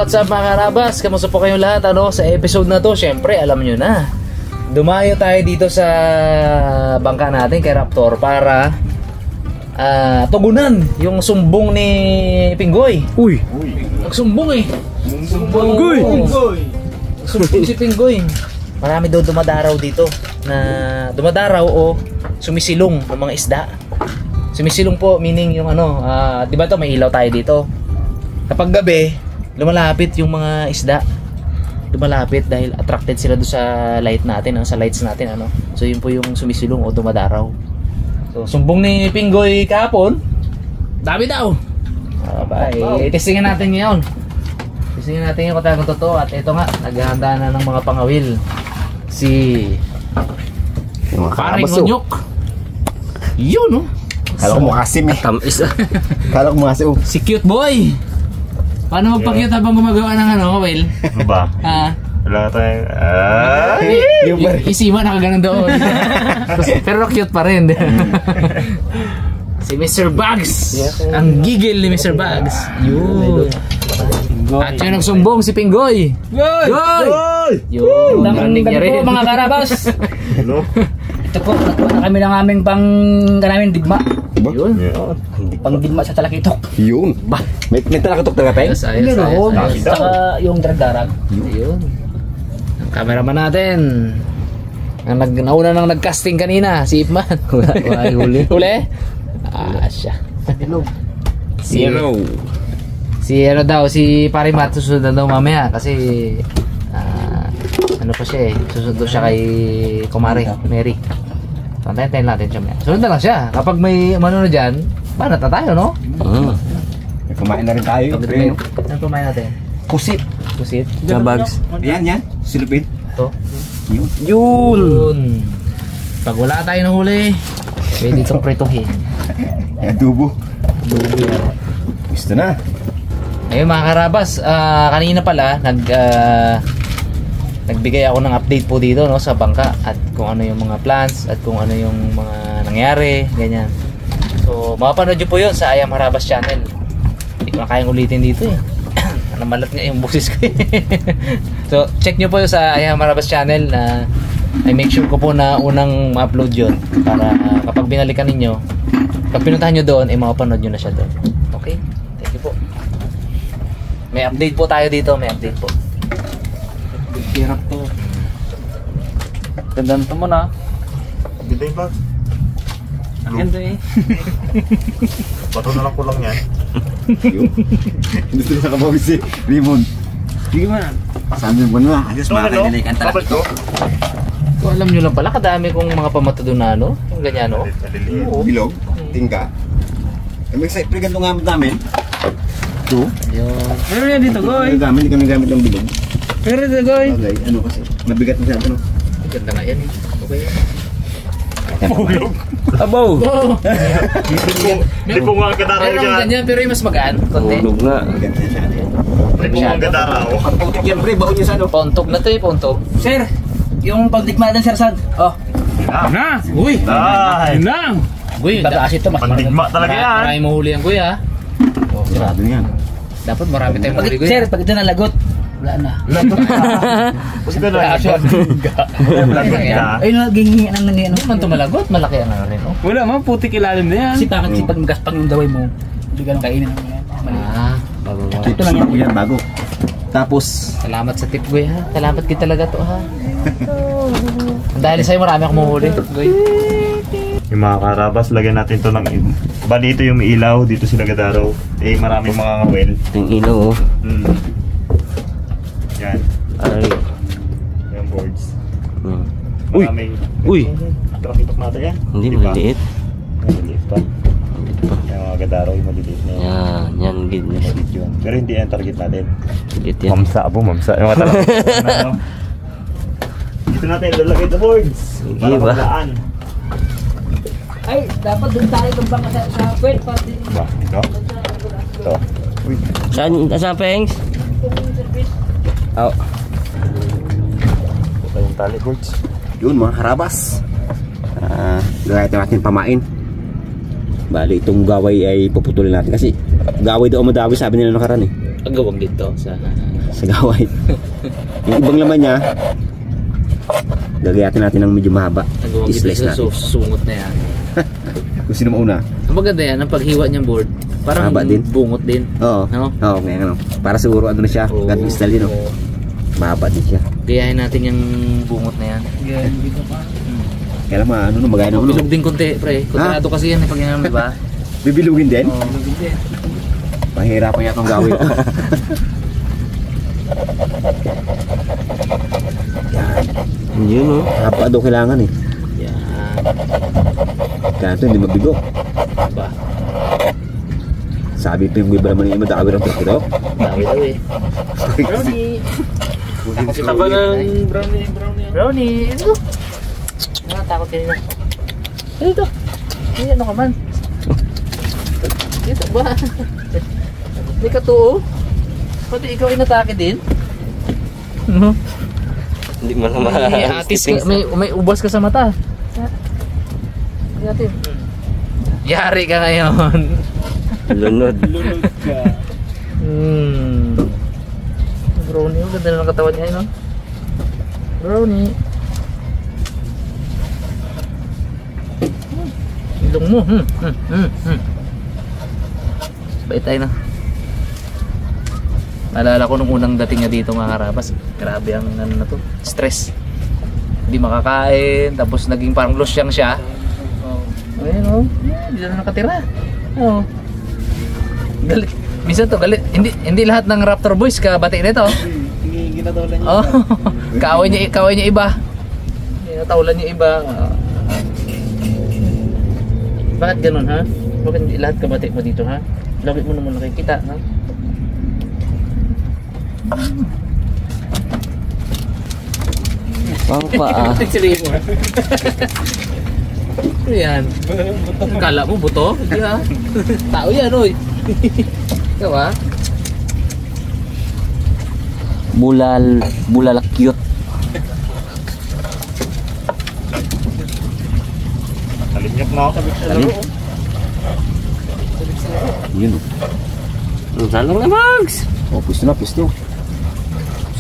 What's up mga karabas? Kamusta po kayong lahat? Sa episode na to, syempre alam nyo na, dumayo tayo dito sa bangka natin kay Raptor para tugunan yung sumbong ni Pinggoy. Uy! Nagsumbong eh. Sumbong si Pinggoy. Marami daw dumadaraw dito na dumadaraw o sumisilong ng mga isda. Sumisilong po meaning yung di ba to may ilaw tayo dito. Kapag gabi lumalapit yung mga isda, lumalapit dahil attracted sila doon sa light natin, sa lights natin, so yun po yung sumisilong o dumadaraw. So sumbong ni Pinggoy kahapon, dami daw. Testingin natin ngayon. Testingin natin yung katagang totoo. At ito nga, naghahanda na ng mga pangawil si Paring Onyok. Yun Kala ko mukasim eh. Tamis. Kala ko mukasim. Si Cute Boy. Paano magpa-cute habang gumagawa ng Will? Ano ba? Wala tayong... Isima nakaganon doon. Pero cute pa rin. Si Mr. Bugs. Ang gigil ni Mr. Bugs. Yun. At yung nagsumbong si Pinggoy. Goy! Yun. Nandang po mga karabas. Hello? Ito po, natuwa na kami ng aming digma. Yun. Pang digma sa Talakitok. Yun. May Talakitok talaga tayo? Ayos. Saka yung darag-darag. Ayun. Ang cameraman natin. Ang nauna nang nag-casting kanina, si Ipman. Wala huli. Huli? Siya. Zero. Si Pare Matt susunod na daw mamaya kasi pa siya susunod siya kay Kumare Mary. So antayin natin siya. Sunod na lang siya. Kapag may na dyan, banat na tayo, no? Kumain na rin tayo. Saan kumain natin? Kusit. Bags. Yan. Silipin. Ito. Yun. Pag wala tayo ng huli, pwede itong prituhin. Adobo. Gusto na. Ayun mga karabas, kanina pala nagbigay ako ng update po dito, no, sa bangka at kung ano yung mga plans at kung ano yung mga nangyari, ganyan. So mapapanood nyo po yun sa Ayam Harabas channel. Hindi ko na kayang ulitin dito eh. Namalat nga yung boses ko eh. So check nyo po yun sa Ayam Harabas channel na I make sure ko po na unang ma-upload yun para kapag binalikan ninyo, pag pinuntahan nyo doon, mapapanood nyo na siya doon. Okay? Thank you po. May update po tayo dito, may update po. Hirap to. Ganda nito mo na. Delay ba? Ganda eh. Bato na lang kulang yan. Hindi sila nakabawis si Raymond. Sige man. Sabi mo na. Ayos makakalikan talaga ito. So, alam nyo lang pala, kadami kong mga pamatudo na, no? Yung ganyan, no? Bilog. Tingka. Kami sa iprigan itong gamit namin. Ito. Yun. Pero yan dito, Goy. Hindi kami gamit ng bilog. Pero dito, Goy. Okay, kasi mabigat na siya. Ganda nga yan, eh. Okay. Bulog. Abaw. Di po nga kadaraw Meron dyan. ganyan, pero yung mas magaan. Konti. nga. Mabigat na siya. Di po nga kadaraw. Ang putik yan, pre. Baon niya sa ano. Pontog na to eh, pontog. Sir, yung pagdigma natin, Sir Sad. Oh. Na! Uy! Ay! Na! Uy, Bataas ito, mas Pandigma talaga yan. marami mahuli yan, kuya. Oh, sarado niyan. Dapat marami tayong mahuli, kuya. Sir, pag ito nalagot, wala na. Gusto na. Lagot ka. Ayun na, gingi ng Hindi man tumalagot, malaki ang ano rin, oh. Wala man, putik ilalim na yan. Sipakan, sipag magaspang yung daway mo. Hindi ka nang kainin. Mali. Bago. Ito lang yan. Yan, bago. Tapos, Salamat sa tip, kuya, ha. Salamat kita talaga to, ha. Dahil sa'yo marami akong mahuli, kuya. Yung mga karabas, lagyan natin to ng... Bali ito yung may ilaw, dito sila gadaraw. Maraming mga ngawel. Yung ilaw, oh. Yan. Ay. Yung boards. Uy! Maraming... Uy! Trakitok natin yan. Hindi, Diba? maliliit. Maliliit pa. Yung mga gadaraw yung maliliit na yan. Yan gid na. Maliliit yun. Pero hindi yan target natin. Maliliit yan. Mamsa po, mamsa. Yung mga talaga. Dito natin lalagay the boards. Para Diba? maglaan. Ay, dapat doon tayo tumbang sa kwet. Diba? Ito? Ito. Uy. Saan, Pengs? Oh. Ito yung tali boards. Yun mga karabas. Gagawin natin pamain. Bali itong gaway ay puputulin natin kasi gaway daw madawi sabi nila nakaraan eh. Agawang dito sa gaway. Yung ibang laman niya gagayatin natin ng medyo mahaba. agawang dito I-slice sa natin. sungot na yan. Kung sino mauna? Ang maganda yan, ang paghiwa niyang board, parang Haba din. bungot din. Oo. No? Oo, ngayon ano. Para siguro ano na siya, Oo. ganun style din, no? Oo. Mahaba din siya. Gayahin natin yung bungot na yan. Kaya naman, ano, magaya na ano. Bilog din konti, pre. Kontrado kasi yan, pag yan, di ba? Bibilugin din? Oo, bilog din. Pahirapan yata ang gawin. Yun oh. Haba daw kailangan eh. Yan. Kaya ito hindi mabigo. Ba? Sabi pa yung iba naman yung madawi ng turkey daw. Dami daw eh. Brownie! Kita ba ng Brownie! Let's go! Nakatakot ka nila. Dito! Hindi ano ka man. Dito ba? Hindi ka to. Pati ikaw inatake din. Hindi mo naman. May atis ka, may ubas ka sa mata. Natin. Yari ka ngayon. Lunod. Brownie, ang ganda na ng katawan niya, no? Brownie. Ilong mo. Bait tayo na. Naalala ko nung unang dating niya dito mga karabas. Grabe ang ano na to. Stress. Hindi makakain. Tapos naging parang losyang siya. Ayun o. Hindi na nakatira. Oo. Galit. Minsan to galit. Hindi lahat ng Raptor Boys kabati nito. Ginatawalan niya. Oh. Kaaway niya iba. Ginatawalan niya iba. Bakit ganun ha? Bakit hindi lahat kabati mo dito ha? Lagi mo naman nakikita ha? Pangpa. Ano yan? Kala mo buto? Hindi ha? Tao yan oy. Ikaw ha? Bulal cute. Talinyak na ako. Alin? Yun o. Salong na Mags. Oh, pwesto na, pwesto.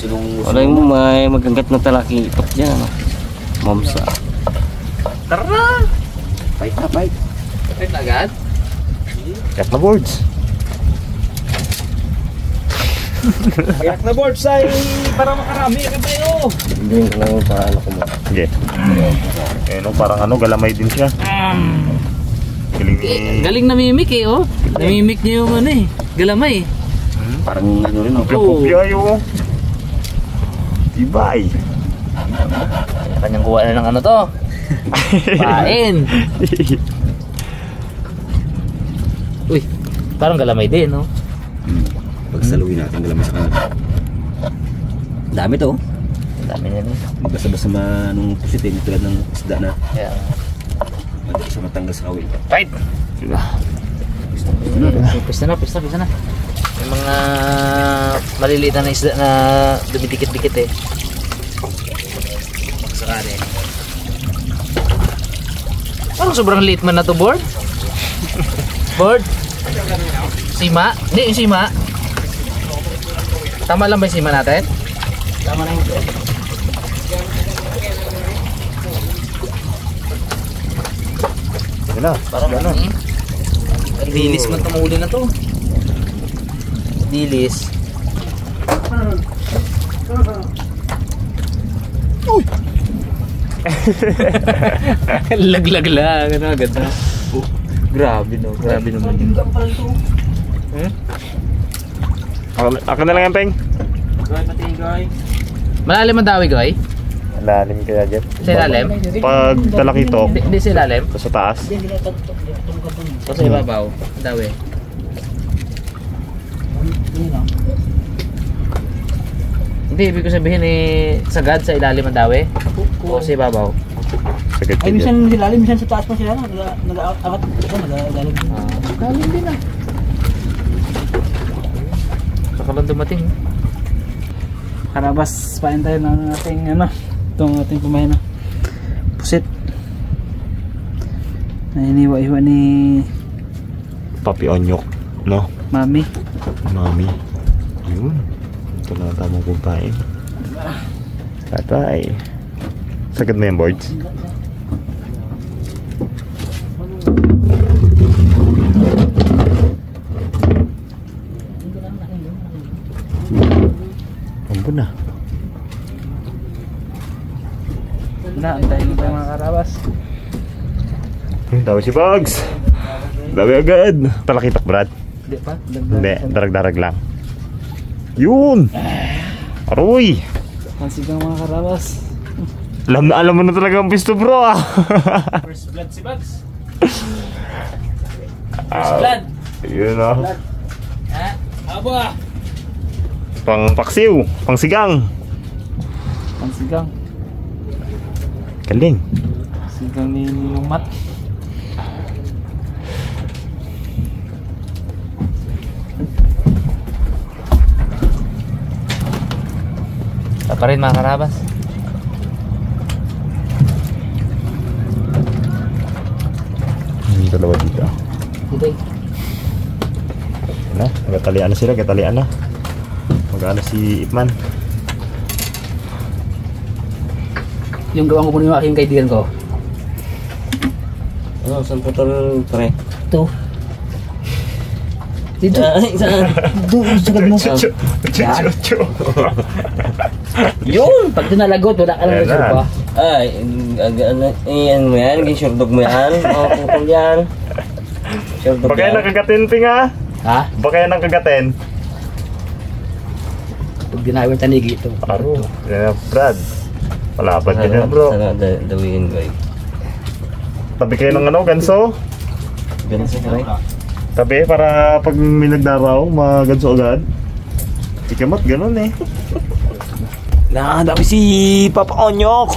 Sinong Wala mo may magagat na talaki itok dyan. Mamsa. Tara na! Fight na, fight. Wait agad? Cut na boards. Kayak na board say para makarami ka tayo. Hindi ko lang paano ko mo. Sige. Eh no, parang ano, galamay din siya. Galing ni... Galing namimik eh oh. Namimik niya yung ano eh. Galamay eh. Parang ano rin, no? Pupya yun. Ibay. Kanyang kuha na ng ano to. Pain. Uy, parang galamay din no. Pagsaluhin natin galamay sa kanila. Dami to. Ang dami niya rin. Basta-basta manong pusitin tulad ng isda na Kaya, madali siya matanggal sa kawil. fight! Pista na. Yung mga maliliit na isda na dumidikit-dikit eh. Sakali. Parang sobrang liit man na to, board. Board? Sima? Hindi, yung sima. Tama lang ba yung sima natin? Tama na yun. Sige na. Parang ano? Dilis man tumuli na to. Dilis. Laglag lang. Ano agad na? Grabe no. Grabe naman yun. Ako na lang yan, Peng. Goy, pati goy. Malalim ang dawi, Goy? Lalim kaya dyan. Sa ilalim? Pag talakitok, Hindi sa ilalim? sa taas. O sa ibabaw? Dawi. Hindi, ibig ko sabihin sagad sa ilalim ang dawi? O sa ibabaw? Sakit ka Ay, dyan. minsan sila, minsan sa taas pa sila, nag-aawat, nag-alalim. Galing din ah. Saka lang dumating. Karabas, pain tayo ng ating, itong ating pumahina. Pusit. Nainiwa-iwa ni Papi Onyok, no? Mami. Mami. Yun. Ito na tamang kumpain. Tatay. Sagad mo yung boards? Ambo na. Na, antayin mo tayo mga karabas. Dawi si Bugs. Dawi agad. Talakitak, Brad. Hindi pa? Hindi, darag-darag lang. Yun! Aroy! Pansigang mga karabas. Alam mo na talaga ang pisto, bro, ah. First blood si Bugs. First blood. Yun, ah. Ha? Abo ah. Pang paksiw, pang sigang. Pansigang. Galing. Sigang ni Lumat. Ito pa rin mga karabas. Yung dalawa dito. Dito. Na, nagkatalian na sila, nagkatalian na. Mag-ano si Ipman. Yung gawang ko po yung aking kaibigan ko. Ano, saan putol, pre? Ito. Dito. Saan? Doon, sagad mo. Chuchu. Yun! Pag dinalagot, wala ka lang Ayan na na. pa. Ay, ano mo yan? Ginshordog mo yan? Mga putol yan. Shordog Baka yan yan. ang kagatin, Ping, ha? Ha? Baka yan ang kagatin. Pag dinawin tanigi ito. Aro. Yan, Brad. Palaban ka dyan, bro. Sana dawin ko eh. Tabi kayo ng ano, ganso. Ganun siya, pre. Tabi, para pag may nagdaraw, maganso agad. Ikamat, ganun eh. Nakadami si Papa Onyok.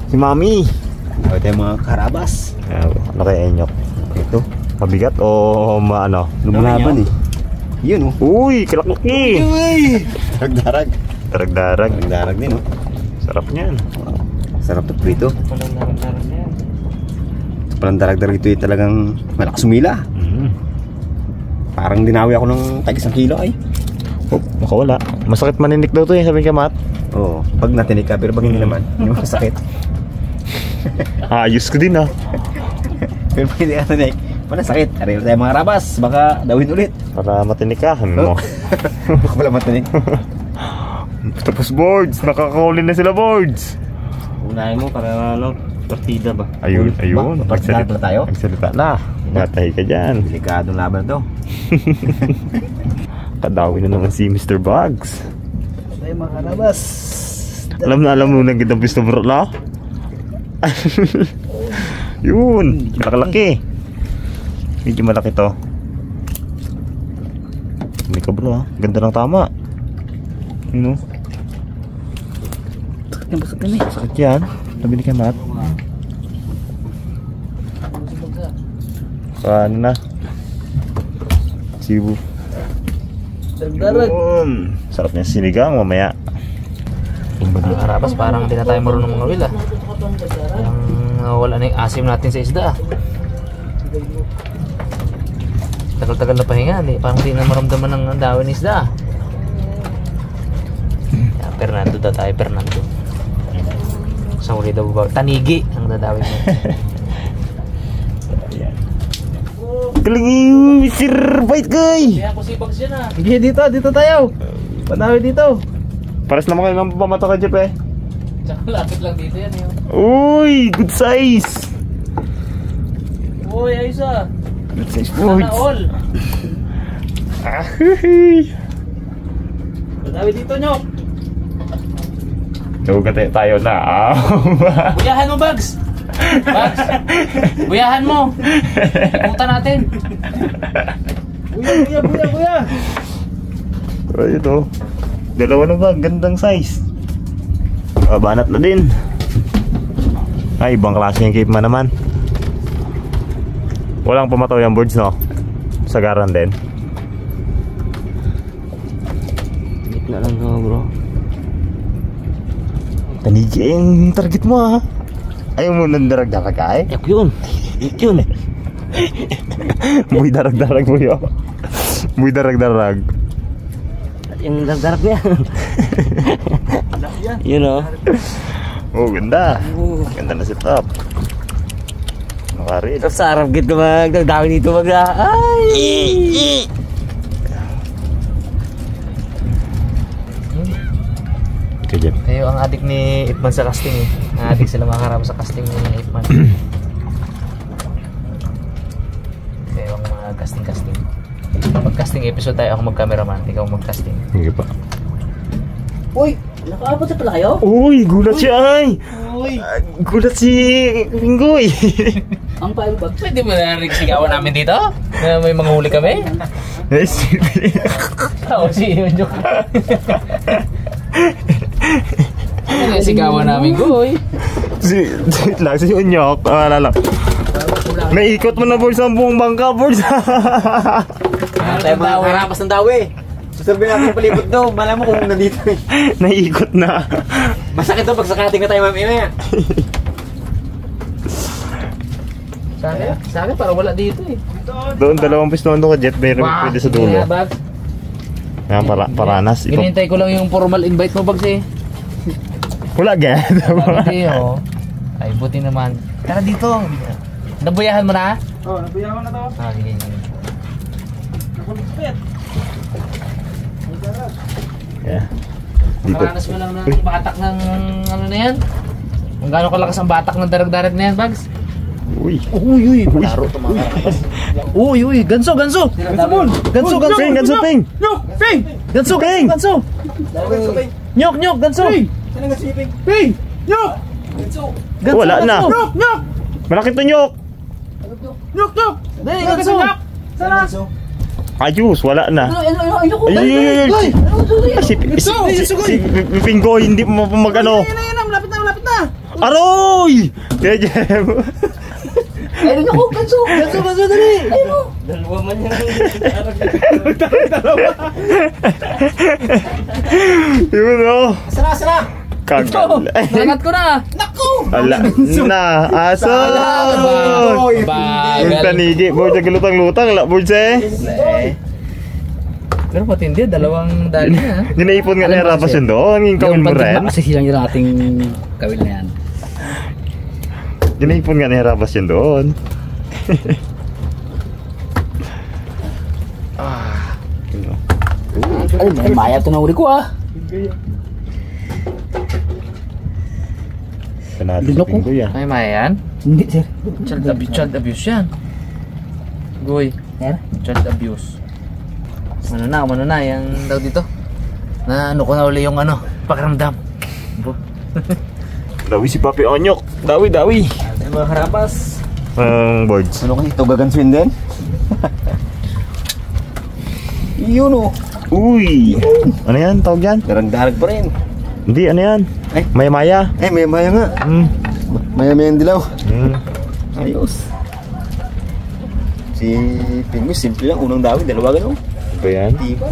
Si Mami. Ito yung mga karabas. Ano kaya Onyok? Ito. Mabigat o maano? Lumalaban eh. Yun oh. Uy, kalaki. Darag-darag. Darag-darag. Darag din oh. Sarap niyan. Sarap to prito. Palang darag-darag ito eh, talagang malakas sumila. Parang dinawi ako ng tag-1 kilo ay. Oh, makawala. Masakit maninik daw to eh, sabi ka, Matt. Oo, pag natinig ka, pero pag hindi naman, hindi mo masakit. Ayos ko din ah. Pero pag hindi ka natinig, wala sakit. Aril tayo mga rabas, baka dawin ulit. Para matinik ka, ano mo. Baka pala matinig. Tapos boards, nakakahuli na sila boards. Unahin mo para ano, partida ba? Ayun, ayun. Magsalita na tayo? Magsalita na. Natahi ka dyan. Delikadong laban na to. Kadawi na naman si Mr. Bugs. Ito yung mga karabas. Alam mo nang gandang pisto bro na? Yun, malaki. Medyo malaki to. Hindi ka bro ha, ganda ng tama. Yun o. Sakit yung basag kami. Sakit yan. Nabili ka Matt. Ano na? Cebu. Darag-darag. Yun. Sarap niya sinigang mamaya. Mga karabas, parang hindi na tayo marunong mga wil ah. Wala na yung asim natin sa isda ah. Tagal-tagal na pahinga, parang hindi na maramdaman ng dawin ng isda ah. Fernando daw tayo, Fernando. Sa uli daw ba? Tanigi ang dadawin mo. Galing Mr. Bite Guy! Kaya ako si Bugs dyan ah. Sige, dito tayo. Panawi dito. Pares naman kayo ng pamato ka Jeff eh. Tsaka lapit lang dito yan yun. Uy! Good size! Uy, ayos ah. Good size Sana boards! all. Ahihiy! Dadawi dito nyo. Nagugat tayo na. Buyahan mo, Bugs! Bugs! Buyahan mo! Ikutan natin! Buya. Ayun o. Dalawa na ba? Gandang size. Banat na din. Ay, ibang klase yung cape man naman. Walang pumataw yung boards no? Sagaran din. Gitna lang ka bro. Tanigi yung target mo ha. Ayaw mo nang darag-darag ay? Yak yun. Yak yun. Muy darag-darag mo yun. Muy darag-darag. Yung darag ko yan. Yun o. Oh, ganda. Ganda na setup. Nakarin. Tapos sa harap gito magdagdami dito ay! Okay, Jeff. Kayo ang adik ni Ipman sa casting eh. Adik sila makakarama sa casting ni Ipman. Kayo ang mga casting. Pag-casting episode tayo, ako mag-cameraman, ikaw mag-casting. Sige pa. Uy, nakaabot na pala kayo? Uy, gulat siya ay! Gulat si Pinggoy. Ang pile bag. Pwede mo narinig sigawan namin dito? Na may mga huli kami? Oo, si Yunjuk. Ano yung sigawan namin, Goy? Si Unyok. Alala. Naikot mo na, Boards, ang buong bangka, Boards. Tayo mga karapas ng dawi. Susurvey natin yung palibot daw. Malay mo kung nandito eh. Naikot na. Masakit daw pag sakating na tayo mamaya. Sa akin, parang wala dito eh. Doon, 2 piston doon ka, Jet. Mayroon pwede sa dulo. Yan, paranas. Hinintay ko lang yung formal invite mo, Bags eh. Wala, Jet. Hindi oh. Ay, buti naman. Tara dito. Nabuyahan mo na? Oo, nabuyahan na to. Ah, sige. Yeah. Dito. Makaranas mo lang ng batak ng ano na yan. Kung gaano kalakas ang batak ng darag-darag na yan, Bags. Uy. Uy, laro to mga karapas. Uy, ganso. Ganso, Ping, ganso, Ping. Ganso. Nyok, ganso. Ganso, Wala na. Malaki to, Nyok. Dali, ganso. Ayos, wala na. Ayoko. Ay. Si Pinggoy, hindi mo mag-ano. Malapit na. Aroy! Kaya, Jem. Ayun ako, ganso, dali. Ayun o. Dalawa man yan. Yun o. Sara. Kagal. Nangat ko na. Ala na. Aso. Yung tanigi. Board, lutang-lutang. Board, Pero patindi, dalawang dali na. Ginaipon nga na yung rapas yun doon. Ang kawil mo rin. Kasi silang yung ating kawil na yan. Ginaipon nga na yung rapas yun doon. Ay, may maya ito na uli ko ah. Kanati Lunok ko. Pinggoy, ah. Ay, maya yan? Hindi, sir. Child abuse yan. Goy, Sir? child abuse. Ano na, yung daw dito. Na ano ko na uli yung ano, pakiramdam. Dawi si Papi Onyok. Dawi. Tayo mga karapas. Boards. Ano kasi ito gagansuin din? Yun o. Uy! Ano yan? Tawag yan? Darag-darag pa rin. Hindi, ano yan? Ay. Maya-maya. Maya nga. Maya-maya dilaw. Ayos. Si Pinggoy, simple lang. Unang dawi, dalawa gano'n. Ito yan? Diba?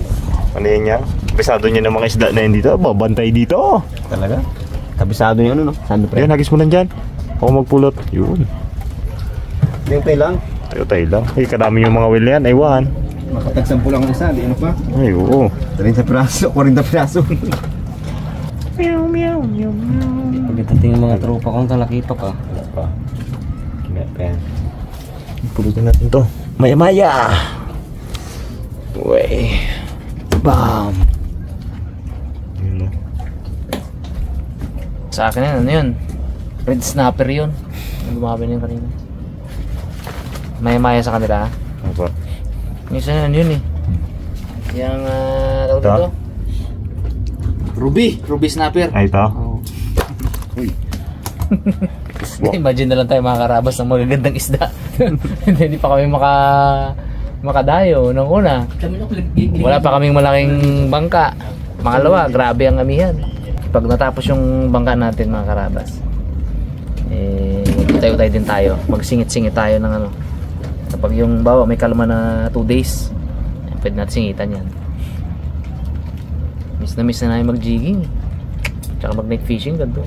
Ano yan yan? Pesado niya ng mga isda na yan dito. Babantay dito. Talaga? Kabisado niya ano no? Saan pre? Yan, hagis mo lang dyan. Ako magpulot. Yun. Yung tayo lang. Tayo lang. Eh, kadami yung mga wheel na yan. Aywan. Makatagsampu lang ang isa. Di ano pa? Ay, oo. 30 piraso. 40 piraso. Pagdating yung mga tropa kong talakitok ah. Wala pa. Kinapen. Pulutin natin to. Maya-maya. Uy. Bam. Yun o. Sa akin yan, ano yun? Red snapper yun. Lumaban yun kanina. Maya-maya sa kanila. Apa? Minsan ano yun eh. Yung, tawag dito? Ruby snapper. Ay, ito. Imagine na lang tayo mga karabas ng magagandang isda. Hindi pa kami makadayo nung una. Wala pa kaming malaking bangka. Pangalawa, grabe ang amihan. Pag natapos yung bangka natin mga karabas, tayo din tayo. Magsingit-singit tayo ng ano. Kapag yung bawa may kalma na 2 days, pwede natin singitan yan. Miss na namin mag-jigging. Tsaka mag-night fishing ganito.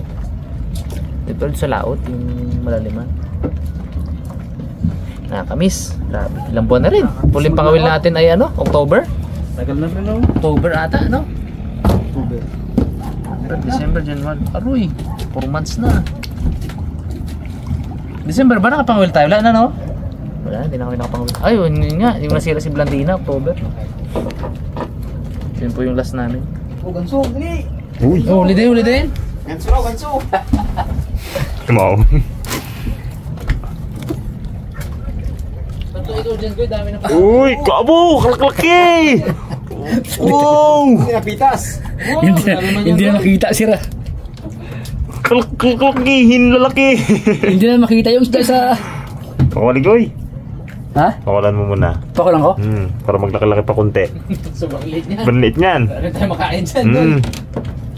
Pero sa laot, yung malaliman. Nakakamiss. Grabe. Ilang buwan na rin. Huling pangawil natin ay ano? October? Tagal na rin, no? October ata, no? October. December, January. Aroy, 4 months na. December ba nakapangawil tayo? Wala na, no? Wala, hindi na kami nakapangawil. Ay, yun nga. Yung nasira si Blandina, October. Yun po yung last namin. Oh, ganso, dali! Uy! Oh, uli din. Ganso raw, ganso! Tumaw. Ito, dyan ko, dami na pa. Uy! Kabo! Kalaklaki! Wow! Napitas! Hindi na makita sira. Kalaklaki! Hinlalaki! Hindi na makita yung isda sa... Pakawaligoy! Ha? Pakawalan mo muna. Pakulang ko? Para maglaki-laki pa konti. Sobrang liit niya. Banlit niyan. Ano tayo makain dyan, doon?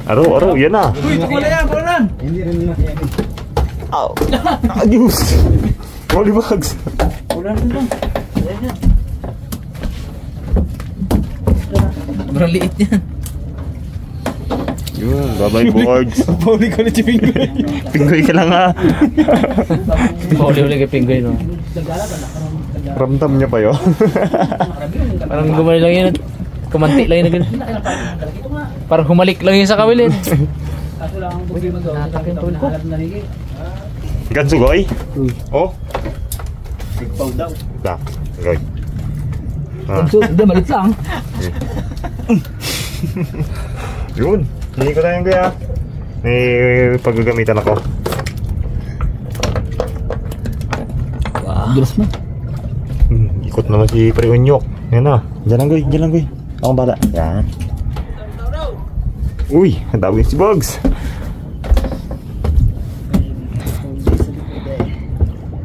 Aro, yan na. Uy, ito pala yan, pala Hindi rin nila kaya. Ow! Ayus! Polybags! Wala rin doon. Sobrang liit yan. Yun, bye-bye boards. Pauli ko na si Pinggoy. Pinggoy ka lang ha. Pauli-uli kay Pinggoy, no? Ramdam niya pa yun. Parang gumali lang yun. Kumanti lang yun. Parang humalik lang yun sa kawilin. Kaso lang ang bubi mo doon. Natakin tuwil ko. Gansugoy? Oh? Sigpaw daw. Da, goy. Ganso, hindi, malit lang. Yun, hindi ko tayong kaya. May paggagamitan ako. Bilis mo. Ikot naman si Priunyok. Yan na, dyan lang goy. Ako bala. Yan. Uy, ang dami si Bugs.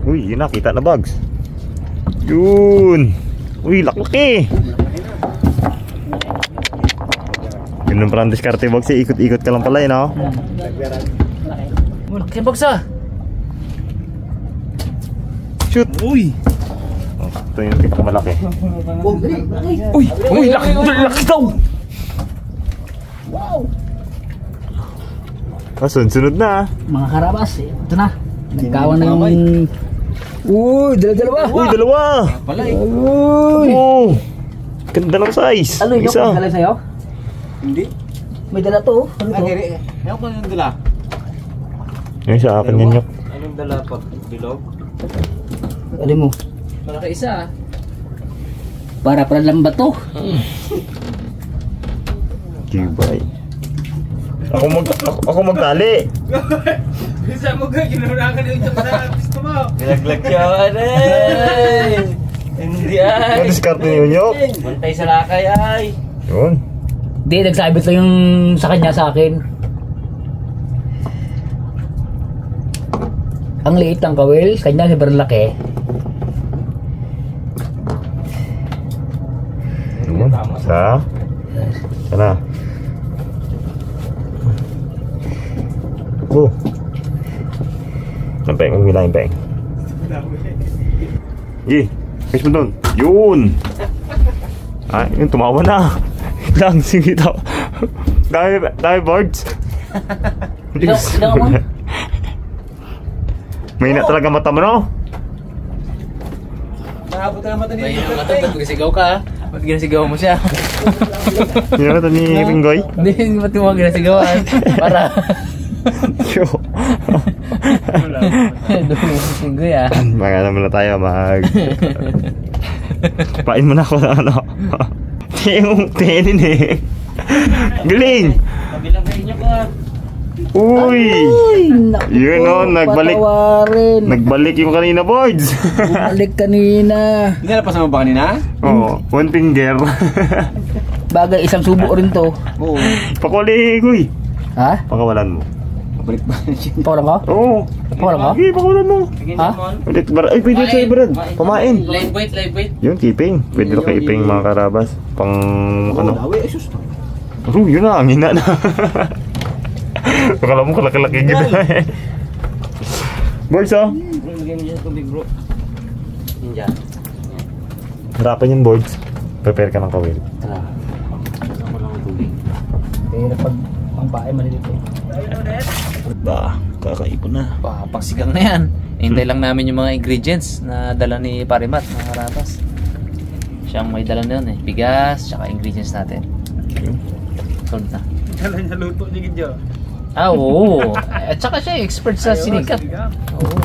Uy, yun na, kita na Bugs. Yun. Uy, laklaki. Yun ang parang diskarte Bugs. Ikot-ikot ka lang pala yun, no? Laki bagsa. Shoot. Uy! Oh, ito yung pinakamalaki. Uy, laki daw. Sunod na. Mga karabas, ito na. Nagkawan na yung... Uy, dalawa. Uy, dalawa. Pala eh. Uy! Oh, ganda ng size. Ano yun? Isa. Dala sa'yo? Hindi. May dala to. Ano to? Ayaw ko nang dala. Yung sa akin yan yung. Anong dala pag bilog? Alin mo? Malaki isa. Para lambat to. Kibay. Ako magtali. Bisa mo ka, ginura ka na yung sa gusto mo. Nilaglag siya ay. Hindi ay. Madiskarte ni Unyok. Bantay sa lakay ay. Yun. Hindi, nagsabit lang yung sa kanya sa akin. Ang liit ng kawil, kanya sobrang laki. Yun. Sana. Oh. Ang peng, umilahin peng. Gi, fish mo doon. Yun. Ay, yun, tumawa na. Lang, sige daw. Dami birds. Ilang mo? May na talaga mata mo, no? Nakabot na mata ni May mata, ba't ginasigaw ka? Ba't ginasigaw mo siya? Yung mata ni Ringgoy. Hindi, ba't mo ginasigawan? Para. Yo. Doon si Pinggoy ah. Mga naman na tayo, pain mo na ako na ano. Yung tenin eh. Galing! Kabilang kayo niyo ka. Uy! Naku, Yun o, nagbalik. patawarin. Nagbalik yung kanina, boards. Bumalik kanina. Hindi na pasama ba kanina? Oo, one finger. Bagay, isang subo rin to. Oo. Pakuli, Guy. Ha? Pakawalan mo. Balik ba? Pakulang ko? Oo. Pakulang ko? Okay, pakawalan mo. Ha? Ulit, ay, pwede sa Brad. Pamain. Live weight. Yun, keeping. Pwede na keeping mga karabas. Pang, ano. Dawi, asus. Oh, yun na, ang hina na. Akala mo kalaki-laki gina eh. Boys, oh. Lagyan mo dyan sa tubig, bro. Yun dyan. Harapan yung boards. Prepare ka ng kawil. Pero pag ang bahay malilito. Ba. Kakaipon na. Pangsigang na yan. Hintay lang namin yung mga ingredients na dala ni Parimat, mga karabas. Siyang may dala na yun eh. Bigas, tsaka ingredients natin. Sold na. Kala niya luto niya gidyo. Oo. At saka siya expert sa sinigang. Oo.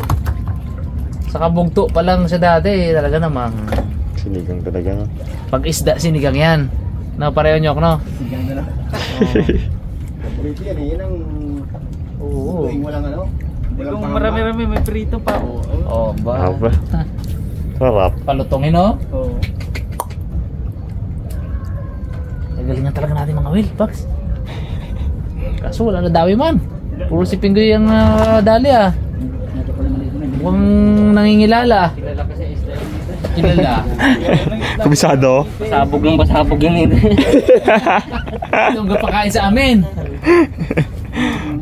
Sa kabugto pa lang siya dati, talaga namang Sinigang talaga. pag isda sinigang yan. No, pareho nyo, no? Sigang na lang. Paborito yan eh. Yan ang Oo. tuwing walang ano. Kung marami-rami may prito pa. Oh, ba? Aba. Sarap. Palutongin, no? Oo. Nagalingan talaga natin mga Will, Pax. Kaso wala na dawi man. Puro si Pinggoy ang dali ah. Mukhang nangingilala. Kilala. Kabisado. Pasabog yun eh. Yung pakain sa amin.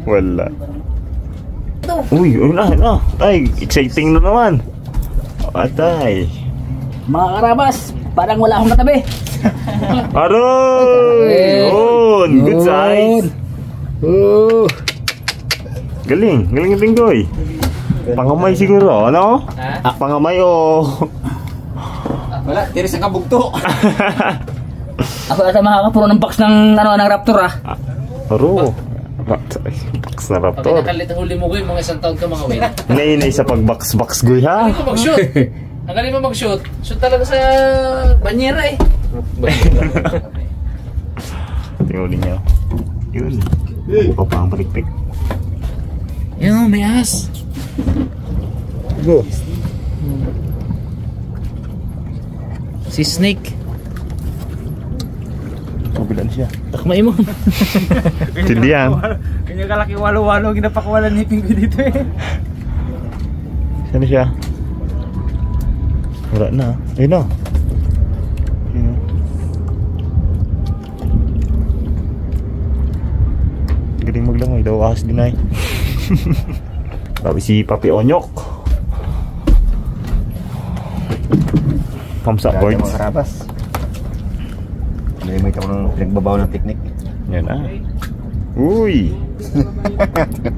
Wala. Uy, na. Ay, exciting na naman. Atay. Mga karabas, parang wala akong katabi. Aroy! Yun! Good size! Galing yung Pinggoy. Pangamay siguro, ano? Ha? Pangamay o... Wala, tiri sa kabugto. Ako ata makakapuro ng box ng ng Raptor ah. Aro. Box na Pag Raptor. nakalit huli mo ko mga isang taon ka mga Will. Nainay sa pag-box goy ha. Ang galing mo mag-shoot. Ang galing mo mag-shoot. Shoot talaga sa banyera eh. Tingulin niyo. Yun. Buka pa ang palikpik. Yun, may ahas. Go. Si Snake. Kabilan siya. Takmay mo. Tindi yan. Kanya kalaki walo-walo ginapakawalan ni Pinggoy dito eh. Saan siya? Wala na. Ayun na. Ayun na. Galing maglangoy daw ahas din ay. Sabi si Papi Onyok. Thumbs up boards. Mga karabas. May ka ng pinagbabaw ng teknik. Yan ah. Uy!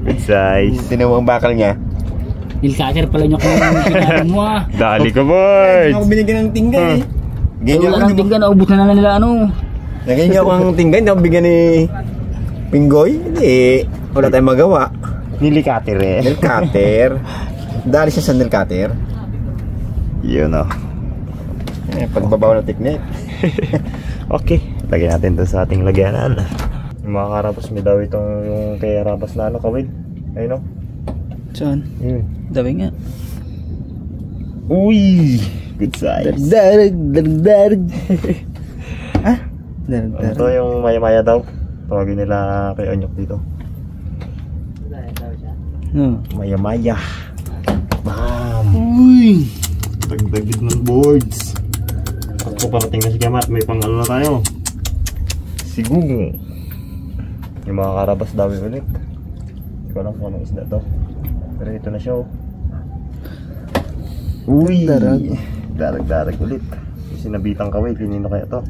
Good size. Tinawa ang bakal niya. Nilkaker pala niyo kung pinagawa mo ah. Dali ka Hindi boards! ako binigyan ng tingga eh. Ganyan Wala nang tinggan, naubos na nila ano. Ganyan ako ang tingga, hindi ako bigyan ni Pinggoy. Hindi, wala tayong magawa. Nilikater eh. Nail cutter. Dali siya sa nail cutter. Yun oh. Pagbabaw ng teknik. Okay, lagyan natin ito sa ating lagyanan. Yung mga karabas, may daw itong yung kay Rabas na ano, kawid. Ayun o. Saan? Yun. Dawi nga. Uy! Good size. Darag. Ah? Ito yung maya-maya daw. Tawagin nila kay Onyok dito. Maya-maya. Bam! Uy! Dagdagid ng boards. Ako parating na si Kamat, may pang ano na tayo. Sigung. Yung mga karabas dawi ulit. Hindi ko alam kung anong isda to. Pero ito na siya oh. Uy! Darag ulit. Yung sinabitang kaway, kinino kaya to?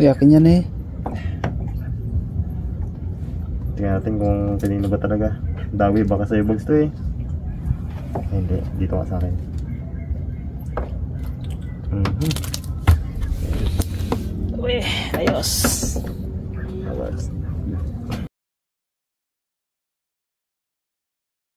Yakin yan eh. Tingnan natin kung kanino ba talaga. Dawi baka sa ibags to eh. Ay, hindi, dito ka sa akin. Uy, ayos. Ayos.